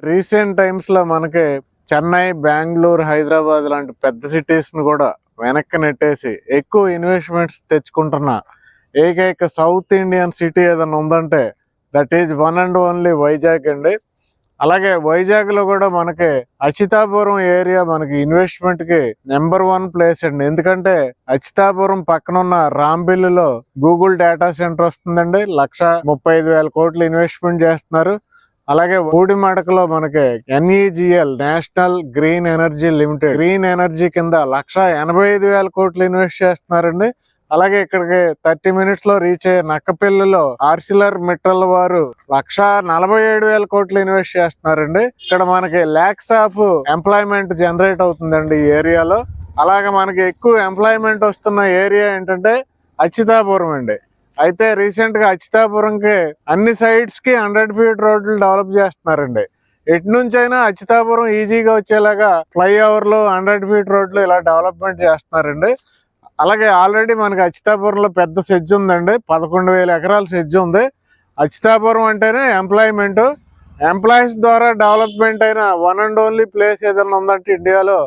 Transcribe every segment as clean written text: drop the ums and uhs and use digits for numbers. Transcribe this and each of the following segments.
Recent టైమ్స్లో మనకి చెన్నై, బెంగళూరు, హైదరాబాద్ లాంటి పెద్ద సిటీస్ని కూడా వెనక్కి నెట్టేసి ఎక్కువ ఇన్వెస్ట్మెంట్స్ తెచ్చుకుంటున్న ఏకైక సౌత్ ఇండియన్ సిటీ ఏదైనా ఉందంటే that is one and only Vizag అండి. అలాగే వైజాగ్లో కూడా మనకి అచ్యుతాపురం ఏరియా మనకి ఇన్వెస్ట్మెంట్కి నెంబర్ 1 ప్లేస్ అండి. ఎందుకంటే అచ్యుతాపురం పక్కన ఉన్న రాంబిల్లులో గూగుల్ డేటా సెంటర్ వస్తుందండి. 1,35,000 కోట్లు ఇన్వెస్ట్మెంట్ చేస్తున్నారు. అలాగే ఊడిమడకలో మనకి NEGL national green energy limited green energy కింద 1,85,000 కోట్లు ఇన్వెస్ట్ చేస్తున్నారండి. అలాగే ఇక్కడికి 30 minutes లో రీచ్ అయ్యే నక్కపల్లిలో ఆర్సిలర్ మిట్టల్ వారు 1,47,000 కోట్లు ఇన్వెస్ట్ చేస్తున్నారండి. ఇక్కడ మనకి ల్యాక్స్ ఆఫ్ ఎంప్లాయ్మెంట్ జనరేట్ అవుతుందండి ఈ ఏరియాలో. అలాగే మనకి ఎక్కువ ఎంప్లాయ్మెంట్ వస్తున్న ఏరియా ఏంటంటే అచ్యుతాపురం అండి. అయితే రీసెంట్ గా అచ్యుతాపురంకి అన్ని సైడ్స్ కి 100 feet రోడ్లు డెవలప్ చేస్తున్నారండి. ఎటు నుంచి అయినా అచ్యుతాపురం ఈజీగా వచ్చేలాగా ఫ్లైఓవర్లు 100 feet రోడ్లు ఇలా డెవలప్మెంట్ చేస్తున్నారండి. అలాగే ఆల్రెడీ మనకి అచ్యుతాపురంలో పెద్ద సెజ్ ఉందండి. 11,000 ఎకరాల సెజ్ ఉంది. అచ్యుతాపురం అంటేనే ఎంప్లాయ్మెంట్, ఎంప్లాయీస్ ద్వారా డెవలప్మెంట్ అయిన వన్ అండ్ ఓన్లీ ప్లేస్ ఏదైనా ఉందంటే ఇండియాలో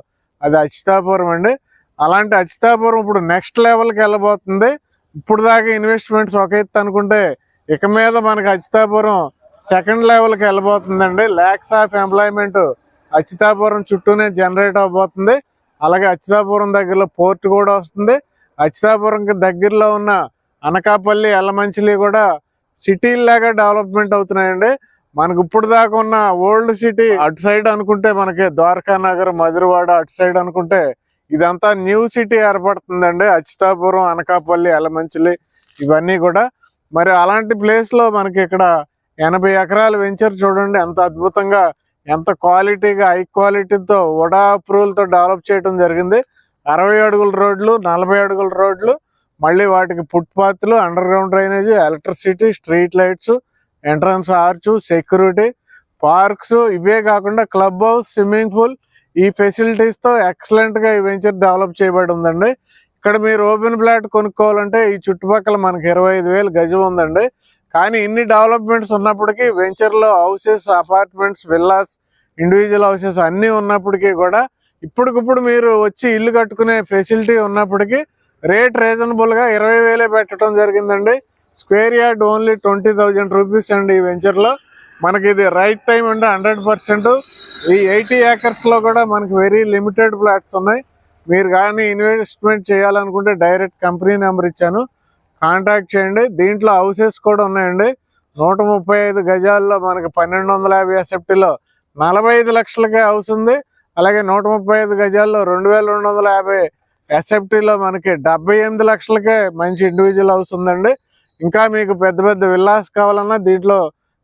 అది అచ్యుతాపురం అండి. అలాంటి అచ్యుతాపురం ఇప్పుడు నెక్స్ట్ లెవెల్కి వెళ్ళబోతుంది. ఇప్పుడు దాకా ఇన్వెస్ట్మెంట్స్ ఒక ఎత్తు అనుకుంటే ఇక మీద మనకి అచ్యుతాపురం సెకండ్ లెవెల్కి వెళ్ళబోతుందండి. ల్యాక్స్ ఆఫ్ ఎంప్లాయ్మెంట్ అచ్యుతాపురం చుట్టూనే జనరేట్ అవబోతుంది. అలాగే అచ్యుతాపురం దగ్గరలో పోర్ట్ కూడా వస్తుంది. అచ్యుతాపురంకి దగ్గరలో ఉన్న అనకాపల్లి, ఎల్లమంచిలి కూడా సిటీలాగా డెవలప్మెంట్ అవుతున్నాయండి. మనకు ఇప్పుడు దాకా ఉన్న ఓల్డ్ సిటీ అటు సైడ్ అనుకుంటే మనకి ద్వారకా నగర్, మధురవాడ అటు సైడ్ అనుకుంటే ఇదంతా న్యూ సిటీ ఏర్పడుతుందండి. అచ్యుతాపురం, అనకాపల్లి, ఎల్లమంచిలి ఇవన్నీ కూడా. మరి అలాంటి ప్లేస్లో మనకి ఇక్కడ 80 ఎకరాల వెంచర్ చూడండి ఎంత అద్భుతంగా, ఎంత క్వాలిటీగా, హై క్వాలిటీతో వడా అప్రూవల్తో డెవలప్ చేయడం జరిగింది. 60 అడుగుల రోడ్లు, 40 అడుగుల రోడ్లు, మళ్ళీ వాటికి ఫుట్పాత్లు, underground drainage, electricity, street lights, entrance arch, security, parks, ఇవే కాకుండా క్లబ్ హౌస్, స్విమ్మింగ్ పూల్, ఈ ఫెసిలిటీస్తో ఎక్సలెంట్గా ఈ వెంచర్ డెవలప్ చేయబడి ఉందండి. ఇక్కడ మీరు ఓపెన్ ప్లాట్ కొనుక్కోవాలంటే ఈ చుట్టుపక్కల మనకి 25,000 గజం ఉందండి. కానీ ఇన్ని డెవలప్మెంట్స్ ఉన్నప్పటికీ వెంచర్లో houses, apartments, villas, individual houses అన్నీ ఉన్నప్పటికీ కూడా ఇప్పటికిప్పుడు మీరు వచ్చి ఇల్లు కట్టుకునే ఫెసిలిటీ ఉన్నప్పటికీ రేట్ రీజనబుల్గా 20,000 పెట్టడం జరిగిందండి. స్క్వేర్ యార్డ్ ఓన్లీ 20,000 రూపీస్ అండి ఈ వెంచర్లో. మనకి ఇది రైట్ టైం అండి 100%. ఈ 80 acres కూడా మనకి వెరీ లిమిటెడ్ ఫ్లాట్స్ ఉన్నాయి. మీరు కానీ ఇన్వెస్ట్మెంట్ చేయాలనుకుంటే డైరెక్ట్ కంపెనీ నెంబర్ ఇచ్చాను, కాంటాక్ట్ చేయండి. దీంట్లో హౌసెస్ కూడా ఉన్నాయండి. 135 గజాల్లో మనకి 1,250 SFTలో 45 లక్షలకే హౌస్ ఉంది. అలాగే 135 గజాల్లో 2,250 SFTలో మనకి 78 లక్షలకే మంచి ఇండివిజువల్ హౌస్ ఉందండి. ఇంకా మీకు పెద్ద పెద్ద విల్లాస్ కావాలన్నా దీంట్లో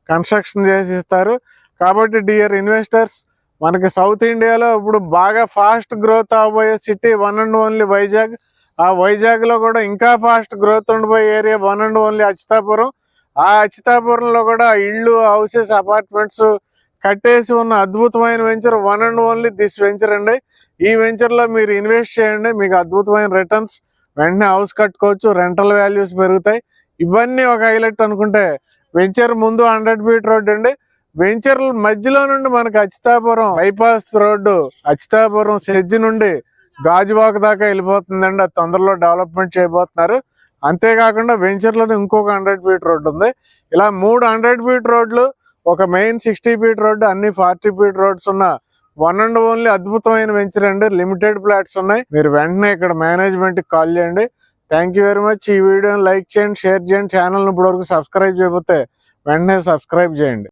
కన్స్ట్రక్షన్ చేసి ఇస్తారు. కాబట్టి డియర్ ఇన్వెస్టర్స్, మనకి సౌత్ ఇండియాలో ఇప్పుడు బాగా ఫాస్ట్ గ్రోత్ అవబోయే city one and only Vizag. ఆ వైజాగ్లో కూడా ఇంకా ఫాస్ట్ గ్రోత్ ఉండిపోయే area one and only Achyutapuram. ఆ అచ్యుతాపురంలో కూడా ఇళ్ళు, హౌసెస్, అపార్ట్మెంట్స్ కట్టేసి ఉన్న అద్భుతమైన venture one and only this venture అండి. ఈ వెంచర్లో మీరు ఇన్వెస్ట్ చేయండి, మీకు అద్భుతమైన రిటర్న్స్, వెంటనే హౌస్ కట్టుకోవచ్చు, రెంటల్ వాల్యూస్ పెరుగుతాయి. ఇవన్నీ ఒక హైలైట్ అనుకుంటే వెంచర్ ముందు 100 feet రోడ్ అండి. వెంచర్ మధ్యలో నుండి మనకి Achutapuram bypass road Achutapuram SEZ నుండి గాజువాక దాకా వెళ్ళిపోతుందండి. అది తొందరలో డెవలప్మెంట్ చేయబోతున్నారు. అంతేకాకుండా వెంచర్లో ఇంకొక 100 feet రోడ్డు ఉంది. ఇలా 3 100 feet రోడ్లు, ఒక మెయిన్ 60 feet రోడ్డు, అన్ని 40 feet రోడ్స్ ఉన్న వన్ అండ్ ఓన్లీ అద్భుతమైన వెంచర్ అండి. లిమిటెడ్ ఫ్లాట్స్ ఉన్నాయి. మీరు వెంటనే ఇక్కడ మేనేజ్మెంట్కి కాల్ చేయండి. Thank you very much. ఈ వీడియోని లైక్ చేయండి, షేర్ చేయండి. ఛానల్ని ఇప్పటివరకు సబ్స్క్రైబ్ చేయకపోతే వెంటనే సబ్స్క్రైబ్ చేయండి.